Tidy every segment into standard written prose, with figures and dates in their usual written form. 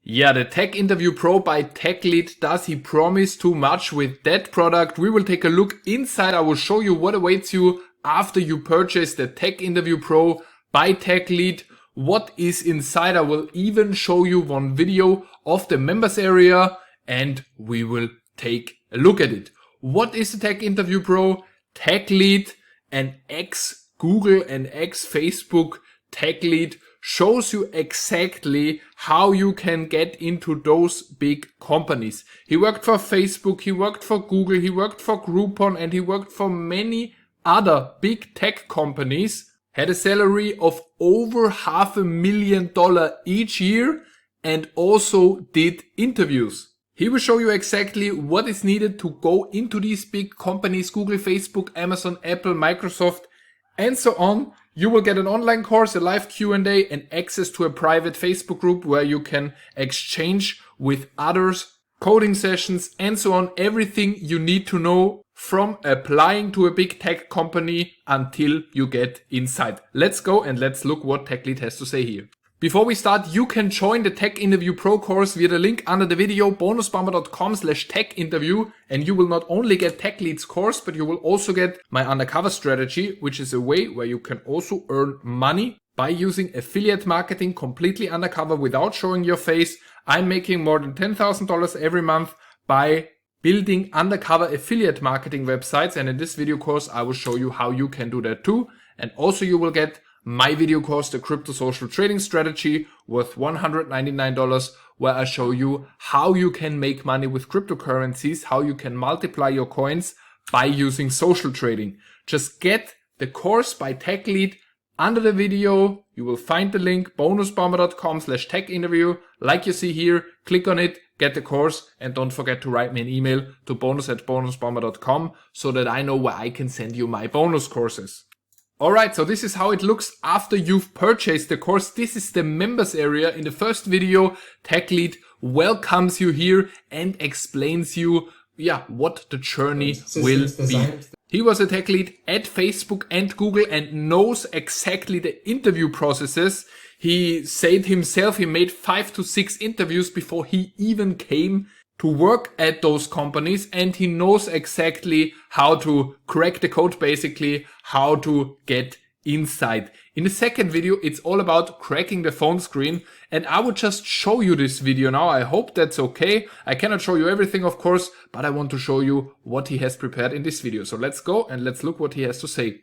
Yeah, the Tech Interview Pro by TechLead. Does he promise too much with that product? We will take a look inside. I will show you what awaits you after you purchase the Tech Interview Pro by TechLead. What is inside? I will even show you one video of the members area and we will take a look at it. What is the Tech Interview Pro? TechLead, an ex-Google and ex-Facebook TechLead, shows you exactly how you can get into those big companies. He worked for Facebook, he worked for Google, he worked for Groupon, and he worked for many other big tech companies. Had a salary of over $500,000 each year and also did interviews. He will show you exactly what is needed to go into these big companies: Google, Facebook, Amazon, Apple, Microsoft, and so on. You will get an online course, a live Q&A, and access to a private Facebook group where you can exchange with others, coding sessions, and so on. Everything you need to know from applying to a big tech company until you get inside. Let's go and let's look what TechLead has to say here. Before we start, you can join the Tech Interview Pro course via the link under the video, bonusbomber.com/techinterview, and you will not only get TechLead's course, but you will also get my undercover strategy, which is a way where you can also earn money by using affiliate marketing completely undercover without showing your face. I'm making more than $10,000 every month by building undercover affiliate marketing websites, and in this video course I will show you how you can do that too. And also you will get my video course, the Crypto Social Trading Strategy, worth $199, where I show you how you can make money with cryptocurrencies, how you can multiply your coins by using social trading. Just get the course by TechLead under the video. You will find the link, bonusbomber.com/techinterview. Like you see here, click on it, get the course, and don't forget to write me an email to bonus@bonusbomber.com so that I know where I can send you my bonus courses. Alright, so this is how it looks after you've purchased the course. This is the members area. In the first video, TechLead welcomes you here and explains you, what the journey will be. He was a TechLead at Facebook and Google and knows exactly the interview processes. He said himself he made 5 to 6 interviews before he even came to work at those companies, and he knows exactly how to crack the code, basically how to get inside. In the second video, it's all about cracking the phone screen, and I would just show you this video now. I hope that's okay. I cannot show you everything, of course, but I want to show you what he has prepared in this video. So let's go and let's look what he has to say.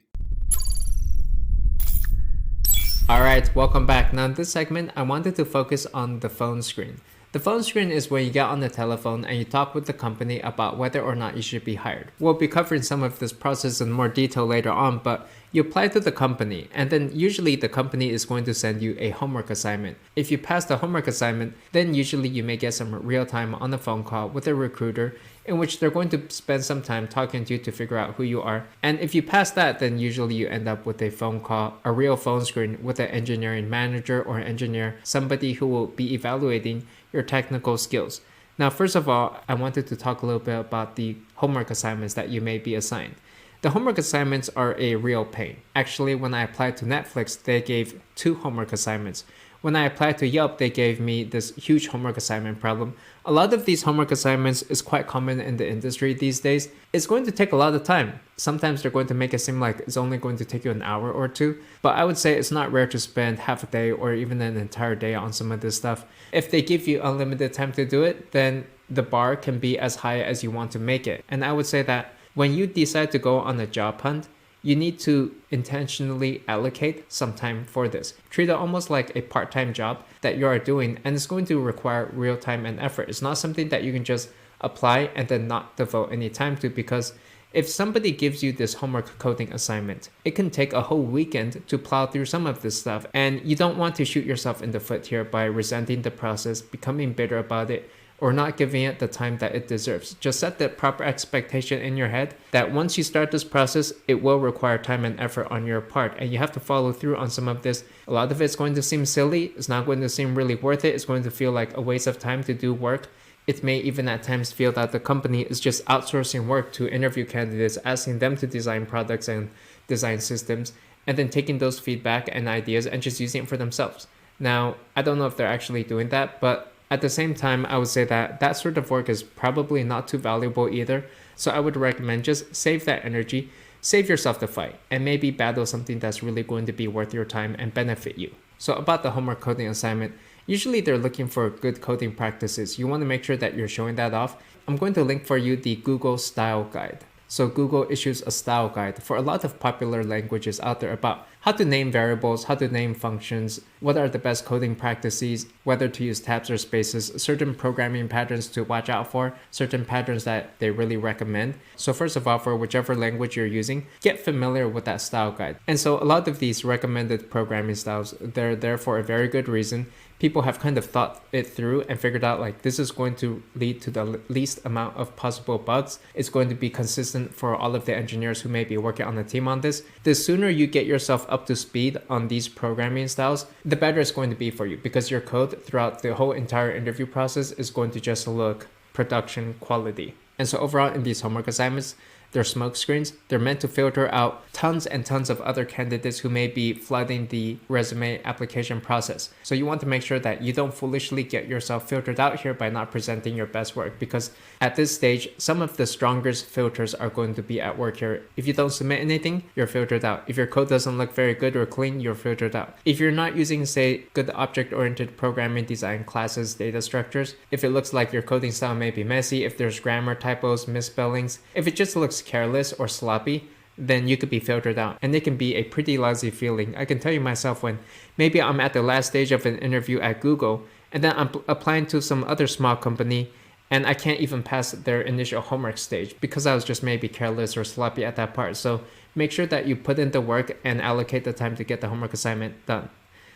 Alright, welcome back. Now in this segment, I wanted to focus on the phone screen. The phone screen is where you get on the telephone and you talk with the company about whether or not you should be hired. We'll be covering some of this process in more detail later on, but you apply to the company and then usually the company is going to send you a homework assignment. If you pass the homework assignment, then usually you may get some real time on the phone call with a recruiter in which they're going to spend some time talking to you to figure out who you are. And if you pass that, then usually you end up with a phone call, a real phone screen with an engineering manager or an engineer, somebody who will be evaluating your technical skills. Now, first of all, I wanted to talk a little bit about the homework assignments that you may be assigned. The homework assignments are a real pain. Actually, when I applied to Netflix, they gave 2 homework assignments. When I applied to Yelp, they gave me this huge homework assignment problem. A lot of these homework assignments is quite common in the industry these days. It's going to take a lot of time. Sometimes they're going to make it seem like it's only going to take you an hour or 2, but I would say it's not rare to spend half a day or even an entire day on some of this stuff. If they give you unlimited time to do it, then the bar can be as high as you want to make it. And I would say that when you decide to go on a job hunt, you need to intentionally allocate some time for this. Treat it almost like a part-time job that you are doing, and it's going to require real time and effort. It's not something that you can just apply and then not devote any time to, because if somebody gives you this homework coding assignment, it can take a whole weekend to plow through some of this stuff, and you don't want to shoot yourself in the foot here by resenting the process, becoming bitter about it, or not giving it the time that it deserves. Just set the proper expectation in your head that once you start this process, it will require time and effort on your part, and you have to follow through on some of this. A lot of it's going to seem silly. It's not going to seem really worth it. It's going to feel like a waste of time to do work. It may even at times feel that the company is just outsourcing work to interview candidates, asking them to design products and design systems, and then taking those feedback and ideas and just using it for themselves. Now, I don't know if they're actually doing that, but At the same time, I would say that that sort of work is probably not too valuable either. So I would recommend just save that energy, save yourself the fight, and maybe battle something that's really going to be worth your time and benefit you. So about the homework coding assignment, usually they're looking for good coding practices. You want to make sure that you're showing that off. I'm going to link for you the Google Style Guide. So Google issues a style guide for a lot of popular languages out there about how to name variables, how to name functions, what are the best coding practices, whether to use tabs or spaces, certain programming patterns to watch out for, certain patterns that they really recommend. So first of all, for whichever language you're using, get familiar with that style guide. And so a lot of these recommended programming styles, they're there for a very good reason. People have kind of thought it through and figured out like this is going to lead to the least amount of possible bugs. It's going to be consistent for all of the engineers who may be working on the team on this. The sooner you get yourself up to speed on these programming styles, the better it's going to be for you, because your code throughout the whole entire interview process is going to just look production quality. And so overall in these homework assignments, they're smoke screens. They're meant to filter out tons and tons of other candidates who may be flooding the resume application process. So you want to make sure that you don't foolishly get yourself filtered out here by not presenting your best work, because at this stage, some of the strongest filters are going to be at work here. If you don't submit anything, you're filtered out. If your code doesn't look very good or clean, you're filtered out. If you're not using, say, good object-oriented programming design classes, data structures, if it looks like your coding style may be messy, if there's grammar typos, misspellings, if it just looks careless or sloppy, then you could be filtered out, and it can be a pretty lousy feeling. I can tell you myself, when maybe I'm at the last stage of an interview at Google and then I'm applying to some other small company and I can't even pass their initial homework stage because I was just maybe careless or sloppy at that part. So make sure that you put in the work and allocate the time to get the homework assignment done.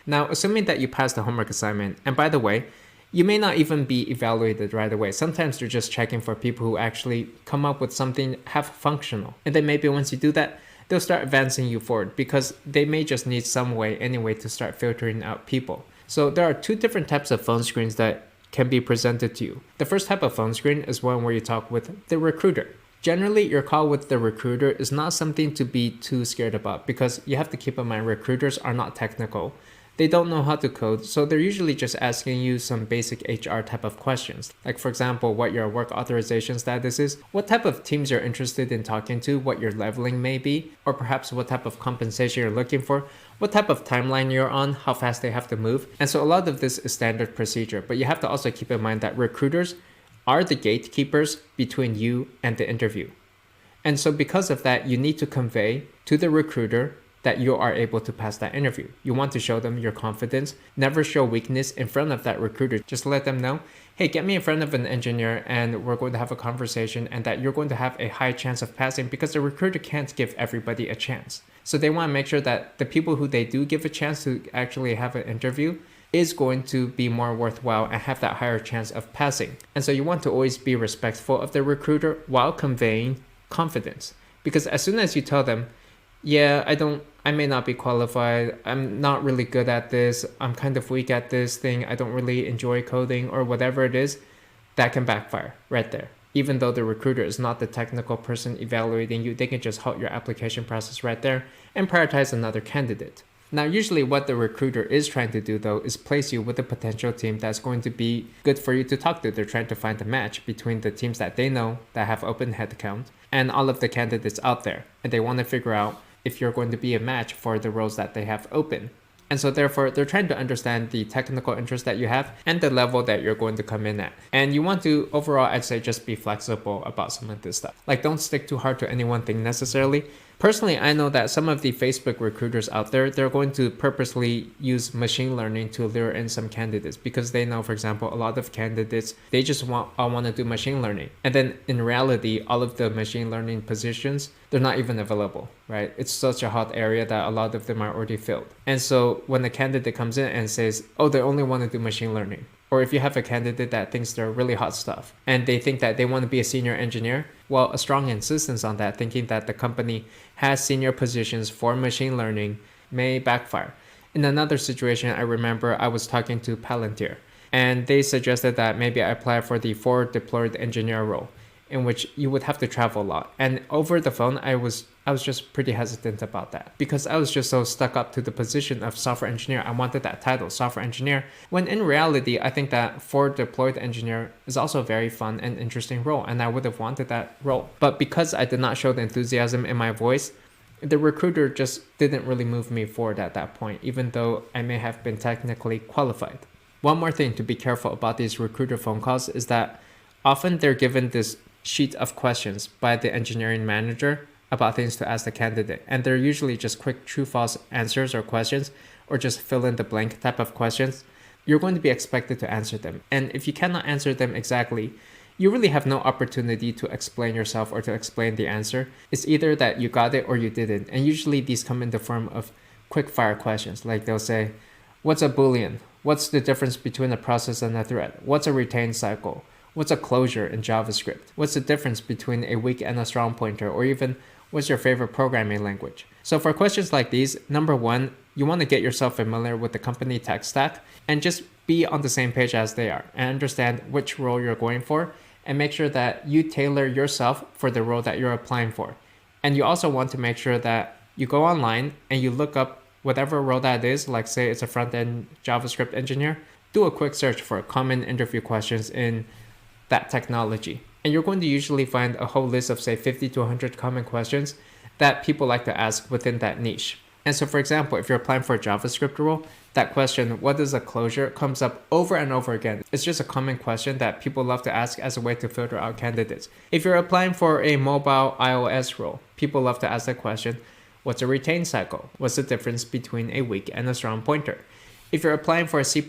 Now, assuming that you pass the homework assignment, and by the way, you may not even be evaluated right away. Sometimes they're just checking for people who actually come up with something half functional. And then maybe once you do that, they'll start advancing you forward, because they may just need some way anyway to start filtering out people. So there are two different types of phone screens that can be presented to you. The first type of phone screen is one where you talk with the recruiter. Generally, your call with the recruiter is not something to be too scared about, because you have to keep in mind recruiters are not technical. They don't know how to code, so they're usually just asking you some basic HR type of questions. Like, for example, what your work authorization status is, what type of teams you're interested in talking to, what your leveling may be, or perhaps what type of compensation you're looking for, what type of timeline you're on, how fast they have to move. And so a lot of this is standard procedure, but you have to also keep in mind that recruiters are the gatekeepers between you and the interview. And so because of that, you need to convey to the recruiter that you are able to pass that interview. You want to show them your confidence. Never show weakness in front of that recruiter. Just let them know, hey, get me in front of an engineer and we're going to have a conversation, and that you're going to have a high chance of passing, because the recruiter can't give everybody a chance. So they want to make sure that the people who they do give a chance to actually have an interview is going to be more worthwhile and have that higher chance of passing. And so you want to always be respectful of the recruiter while conveying confidence. Because as soon as you tell them, yeah, I may not be qualified, I'm not really good at this, I'm kind of weak at this thing, I don't really enjoy coding, or whatever it is, that can backfire right there. Even though the recruiter is not the technical person evaluating you, they can just halt your application process right there and prioritize another candidate. Now, usually what the recruiter is trying to do, though, is place you with a potential team that's going to be good for you to talk to. They're trying to find a match between the teams that they know that have open headcount and all of the candidates out there. And they want to figure out if you're going to be a match for the roles that they have open. And so therefore, they're trying to understand the technical interest that you have and the level that you're going to come in at. And you want to, overall, I'd say, just be flexible about some of this stuff. Like, don't stick too hard to any one thing necessarily. Personally, I know that some of the Facebook recruiters out there, they're going to purposely use machine learning to lure in some candidates, because they know, for example, a lot of candidates, they just want to do machine learning. And then in reality, all of the machine learning positions, they're not even available, right? It's such a hot area that a lot of them are already filled. And so when a candidate comes in and says, oh, they only want to do machine learning, or if you have a candidate that thinks they're really hot stuff and they think that they want to be a senior engineer, well, a strong insistence on that, thinking that the company has senior positions for machine learning, may backfire. In another situation, I remember I was talking to Palantir, and they suggested that maybe I apply for the forward deployed engineer role. in which you would have to travel a lot. And over the phone, I was just pretty hesitant about that because I was just so stuck up to the position of software engineer. I wanted that title, software engineer, when in reality, I think that forward deployed engineer is also a very fun and interesting role, and I would have wanted that role. But because I did not show the enthusiasm in my voice, the recruiter just didn't really move me forward at that point, even though I may have been technically qualified. One more thing to be careful about these recruiter phone calls is that often they're given this sheet of questions by the engineering manager about things to ask the candidate. And they're usually just quick true-false answers or questions, or just fill in the blank type of questions. You're going to be expected to answer them. And if you cannot answer them exactly, you really have no opportunity to explain yourself or to explain the answer. It's either that you got it or you didn't. And usually these come in the form of quick fire questions. Like they'll say, what's a Boolean? What's the difference between a process and a thread? What's a retain cycle? What's a closure in JavaScript? What's the difference between a weak and a strong pointer? Or even, what's your favorite programming language? So for questions like these, number one, you want to get yourself familiar with the company tech stack and just be on the same page as they are and understand which role you're going for and make sure that you tailor yourself for the role that you're applying for. And you also want to make sure that you go online and you look up whatever role that is, like say it's a front-end JavaScript engineer, do a quick search for common interview questions in that technology. And you're going to usually find a whole list of say 50 to 100 common questions that people like to ask within that niche. And so for example, if you're applying for a JavaScript role, that question, what is a closure, comes up over and over again. It's just a common question that people love to ask as a way to filter out candidates. If you're applying for a mobile iOS role, people love to ask that question, what's a retain cycle? What's the difference between a weak and a strong pointer? If you're applying for a C++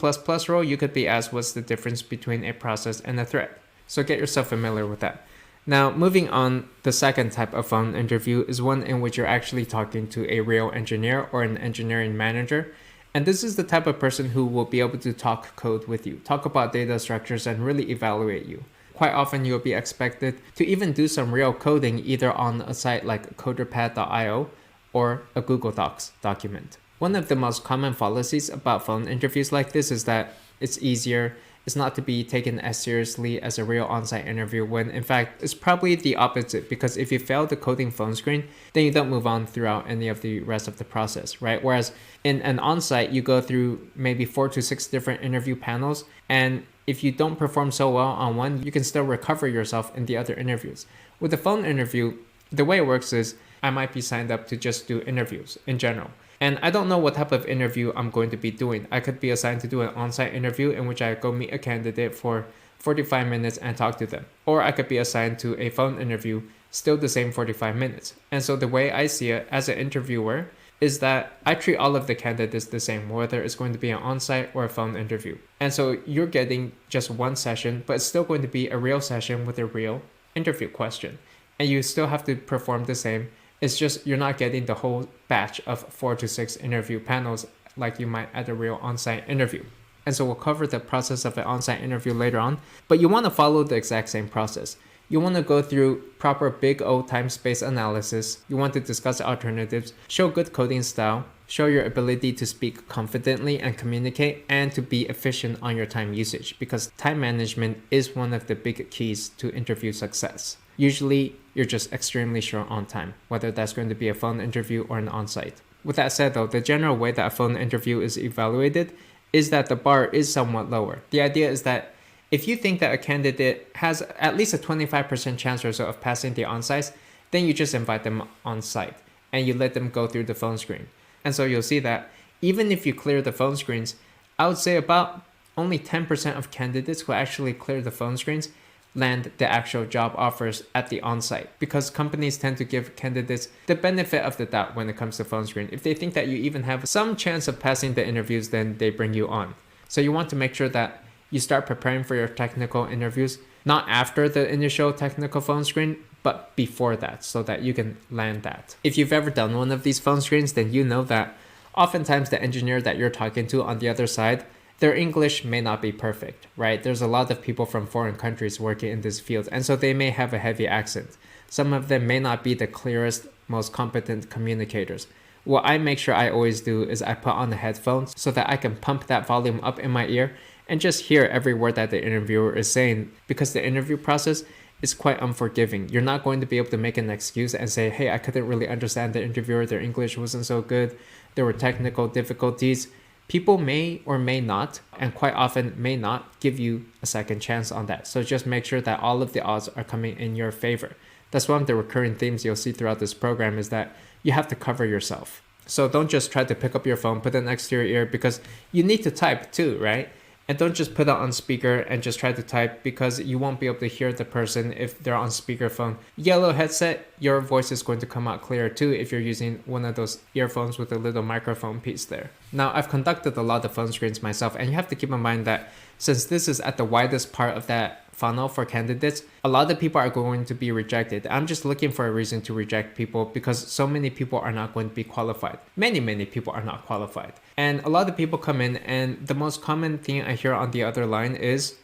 role, you could be asked what's the difference between a process and a thread. So get yourself familiar with that. Now, moving on, the second type of phone interview is one in which you're actually talking to a real engineer or an engineering manager. And this is the type of person who will be able to talk code with you, talk about data structures, and really evaluate you. Quite often, you'll be expected to even do some real coding either on a site like coderpad.io or a Google Docs document. One of the most common fallacies about phone interviews like this is that it's easier. It's not to be taken as seriously as a real on-site interview, when in fact it's probably the opposite, because if you fail the coding phone screen, then you don't move on throughout any of the rest of the process, right? Whereas in an on-site, you go through maybe 4 to 6 different interview panels, and if you don't perform so well on one, you can still recover yourself in the other interviews. With the phone interview, the way it works is I might be signed up to just do interviews in general. And I don't know what type of interview I'm going to be doing. I could be assigned to do an on-site interview in which I go meet a candidate for 45 minutes and talk to them. Or I could be assigned to a phone interview, still the same 45 minutes. And so the way I see it as an interviewer is that I treat all of the candidates the same, whether it's going to be an on-site or a phone interview. And so you're getting just one session, but it's still going to be a real session with a real interview question. And you still have to perform the same. It's just you're not getting the whole batch of 4 to 6 interview panels like you might at a real on-site interview. And so we'll cover the process of an on-site interview later on, but you want to follow the exact same process. You want to go through proper big O time-space analysis. You want to discuss alternatives, show good coding style, show your ability to speak confidently and communicate, and to be efficient on your time usage, because time management is one of the big keys to interview success. Usually, you're just extremely short on time, whether that's going to be a phone interview or an on-site. With that said though, the general way that a phone interview is evaluated is that the bar is somewhat lower. The idea is that if you think that a candidate has at least a 25% chance or so of passing the on-site, then you just invite them on-site and you let them go through the phone screen. And so you'll see that even if you clear the phone screens, I would say about only 10% of candidates who actually clear the phone screens land the actual job offers at the on-site, because companies tend to give candidates the benefit of the doubt when it comes to phone screen. If they think that you even have some chance of passing the interviews, then they bring you on. So you want to make sure that you start preparing for your technical interviews, not after the initial technical phone screen, but before that, so that you can land that. If you've ever done one of these phone screens, then you know that oftentimes the engineer that you're talking to on the other side, their English may not be perfect, right? There's a lot of people from foreign countries working in this field, and so they may have a heavy accent. Some of them may not be the clearest, most competent communicators. What I make sure I always do is I put on the headphones so that I can pump that volume up in my ear and just hear every word that the interviewer is saying, because the interview process is quite unforgiving. You're not going to be able to make an excuse and say, hey, I couldn't really understand the interviewer, their English wasn't so good, there were technical difficulties. People may or may not, and quite often may not, give you a second chance on that. So just make sure that all of the odds are coming in your favor. That's one of the recurring themes you'll see throughout this program, is that you have to cover yourself. So don't just try to pick up your phone, put it next to your ear, because you need to type too, right? And don't just put it on speaker and just try to type, because you won't be able to hear the person if they're on speakerphone. Yellow headset, your voice is going to come out clearer too if you're using one of those earphones with a little microphone piece there. Now, I've conducted a lot of phone screens myself, and you have to keep in mind that since this is at the widest part of that funnel for candidates, a lot of people are going to be rejected. I'm just looking for a reason to reject people, because so many people are not going to be qualified. Many people are not qualified. And a lot of people come in, and the most common thing I hear on the other line is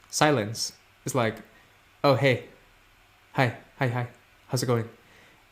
silence. It's like, oh, hey, hi, how's it going?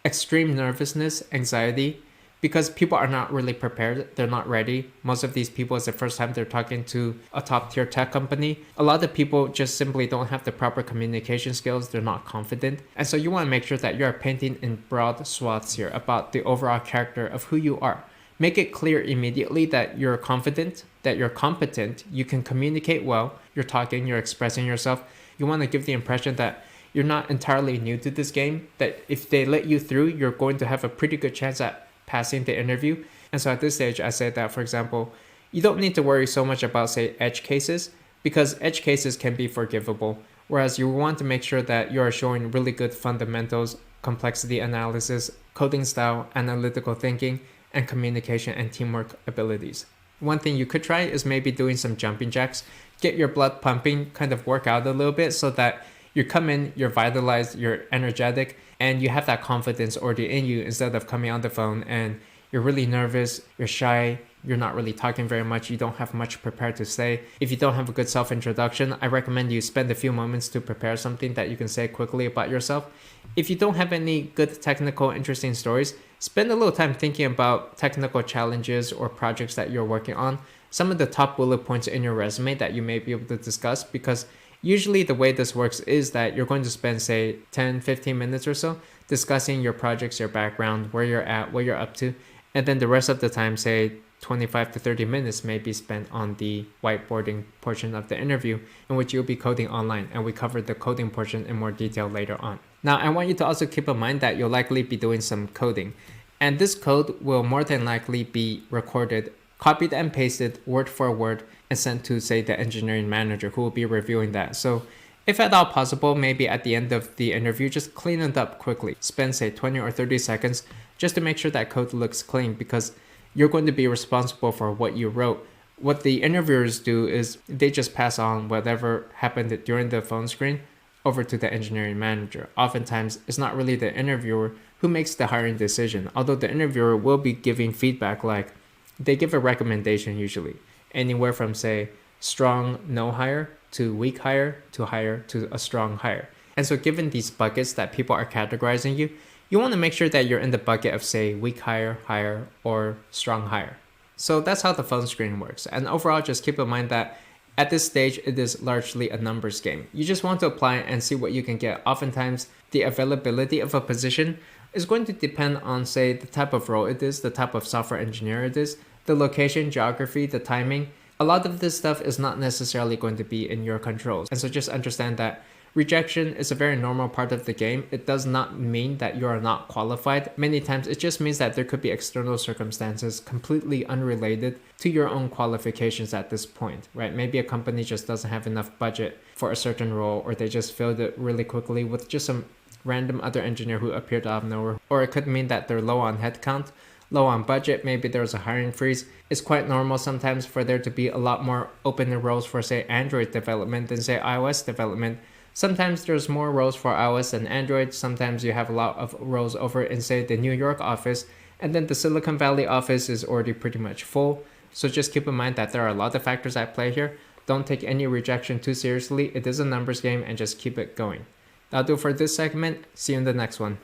Extreme nervousness, anxiety, because people are not really prepared. They're not ready. Most of these people, it's the first time they're talking to a top tier tech company. A lot of people just simply don't have the proper communication skills. They're not confident. And so you want to make sure that you're painting in broad swaths here about the overall character of who you are. Make it clear immediately that you're confident, that you're competent, you can communicate well, you're talking, you're expressing yourself. You want to give the impression that you're not entirely new to this game, that if they let you through, you're going to have a pretty good chance at passing the interview. And so at this stage, I said that, for example, you don't need to worry so much about, say, edge cases, because edge cases can be forgivable. Whereas you want to make sure that you are showing really good fundamentals, complexity analysis, coding style, analytical thinking, and communication and teamwork abilities. One thing you could try is maybe doing some jumping jacks, get your blood pumping, kind of work out a little bit so that you come in, you're vitalized, you're energetic, and you have that confidence already in you, instead of coming on the phone and you're really nervous, you're shy, you're not really talking very much, you don't have much prepared to say. If you don't have a good self-introduction, I recommend you spend a few moments to prepare something that you can say quickly about yourself. If you don't have any good technical, interesting stories, spend a little time thinking about technical challenges or projects that you're working on, some of the top bullet points in your resume that you may be able to discuss, because usually the way this works is that you're going to spend, say, 10-15 minutes or so discussing your projects, your background, where you're at, what you're up to, and then the rest of the time, say 25 to 30 minutes, may be spent on the whiteboarding portion of the interview, in which you'll be coding online, and we covered the coding portion in more detail later on. Now, I want you to also keep in mind that you'll likely be doing some coding, and this code will more than likely be recorded, copied and pasted word for word, and sent to, say, the engineering manager, who will be reviewing that. So if at all possible, maybe at the end of the interview, just clean it up quickly. Spend, say, 20 or 30 seconds just to make sure that code looks clean, because you're going to be responsible for what you wrote. What the interviewers do is they just pass on whatever happened during the phone screen over to the engineering manager. Oftentimes, it's not really the interviewer who makes the hiring decision, although the interviewer will be giving feedback, like they give a recommendation usually, anywhere from, say, strong no hire to weak hire to a strong hire. And so given these buckets that people are categorizing you, you want to make sure that you're in the bucket of, say, weak hire, or strong hire. So that's how the phone screen works. And overall, just keep in mind that at this stage, it is largely a numbers game. You just want to apply and see what you can get. Oftentimes, the availability of a position is going to depend on, say, the type of role it is, the type of software engineer it is, the location, geography, the timing. A lot of this stuff is not necessarily going to be in your control. And so just understand that rejection is a very normal part of the game. It does not mean that you are not qualified. Many times it just means that there could be external circumstances completely unrelated to your own qualifications at this point, right? Maybe a company just doesn't have enough budget for a certain role, or they just filled it really quickly with just some random other engineer who appeared out of nowhere. Or it could mean that they're low on headcount, low on budget, maybe there's a hiring freeze. It's quite normal sometimes for there to be a lot more open roles for, say, Android development than, say, iOS development. Sometimes there's more roles for iOS than Android. Sometimes you have a lot of roles over in, say, the New York office, and then the Silicon Valley office is already pretty much full. So just keep in mind that there are a lot of factors at play here. Don't take any rejection too seriously. It is a numbers game, and just keep it going. That'll do it for this segment. See you in the next one.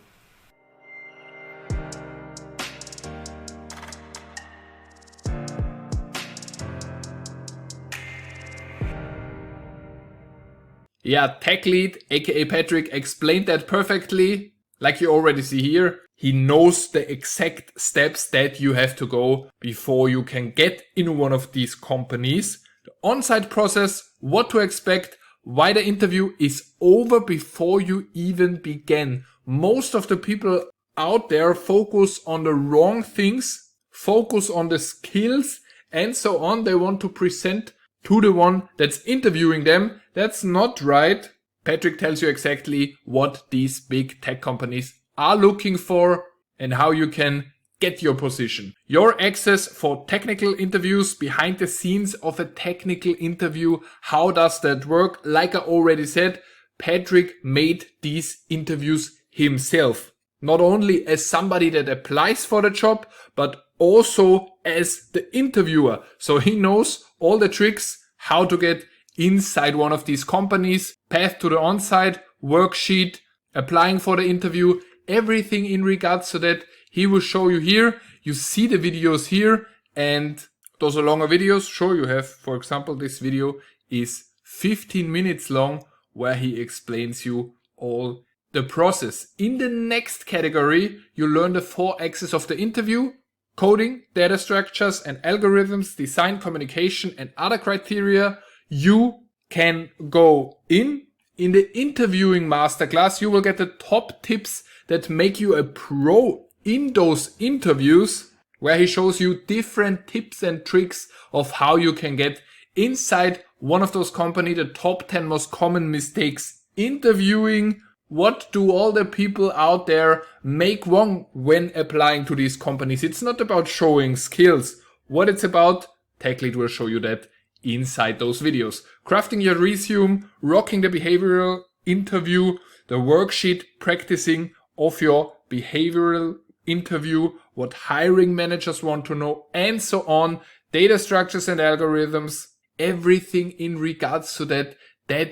Yeah, TechLead, aka Patrick, explained that perfectly. Like you already see here, he knows the exact steps that you have to go before you can get in one of these companies. The on-site process, what to expect, why the interview is over before you even begin. Most of the people out there focus on the wrong things, focus on the skills and so on. They want to present to the one that's interviewing them. That's not right. Patrick tells you exactly what these big tech companies are looking for and how you can get your position. Your access for technical interviews, behind the scenes of a technical interview. How does that work? Like I already said, Patrick made these interviews himself. Not only as somebody that applies for the job, but also as the interviewer. So he knows all the tricks how to get inside one of these companies, path to the on-site, worksheet, applying for the interview, everything in regards to that. He will show you here. You see the videos here, and those are longer videos. Sure, you have, for example, this video is 15 minutes long where he explains you all the process. In the next category, you learn the 4 axes of the interview: coding, data structures and algorithms, design, communication and other criteria. You can go in the interviewing masterclass. You will get the top tips that make you a pro in those interviews, where he shows you different tips and tricks of how you can get inside one of those companies, the top 10 most common mistakes interviewing. What do all the people out there make wrong when applying to these companies? It's not about showing skills. What it's about, TechLead will show you that inside those videos. Crafting your resume, rocking the behavioral interview, the worksheet practicing of your behavioral interview, what hiring managers want to know, and so on. Data structures and algorithms, everything in regards to that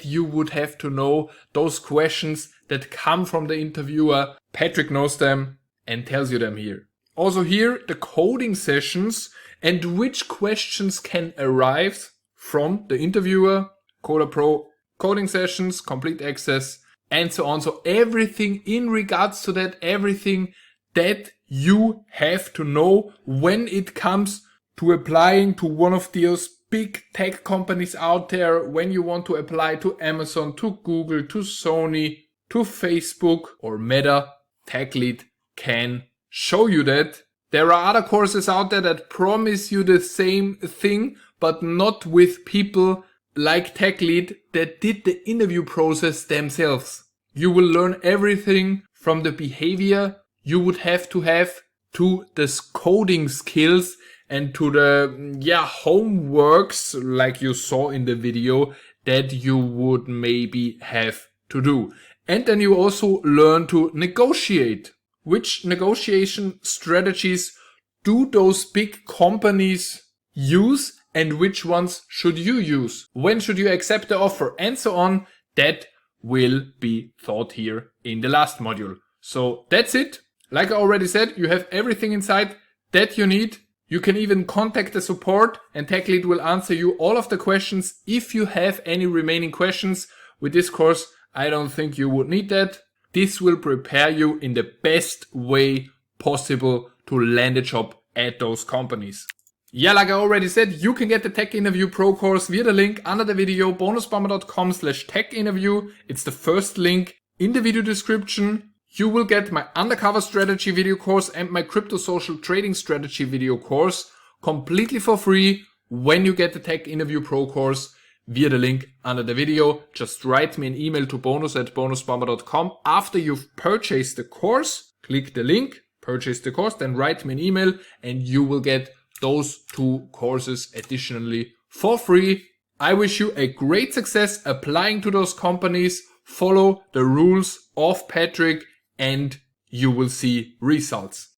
you would have to know. Those questions that come from the interviewer, Patrick knows them and tells you them here. Also here, the coding sessions and which questions can arise from the interviewer, Coder Pro coding sessions, complete access, and so on. So everything in regards to that, everything that you have to know when it comes to applying to one of those big tech companies out there, when you want to apply to Amazon, to Google, to Sony, to Facebook or Meta. TechLead can show you that. There are other courses out there that promise you the same thing, but not with people like TechLead that did the interview process themselves. You will learn everything from the behavior you would have to the coding skills and to the homeworks, like you saw in the video, that you would maybe have to do. And then you also learn to negotiate. Which negotiation strategies do those big companies use and which ones should you use? When should you accept the offer? And so on. That will be taught here in the last module. So that's it. Like I already said, you have everything inside that you need. You can even contact the support and TechLead will answer you all of the questions if you have any remaining questions. With this course, I don't think you would need that. This will prepare you in the best way possible to land a job at those companies. Yeah, like I already said, you can get the Tech Interview Pro course via the link under the video, bonusbomber.com/techinterview. It's the first link in the video description. You will get my undercover strategy video course and my crypto social trading strategy video course completely for free when you get the Tech Interview Pro course via the link under the video. Just write me an email to bonus@bonusbomber.com after you've purchased the course. Click the link, purchase the course, then write me an email and you will get those 2 courses additionally for free. I wish you a great success applying to those companies. Follow the rules of Patrick and you will see results.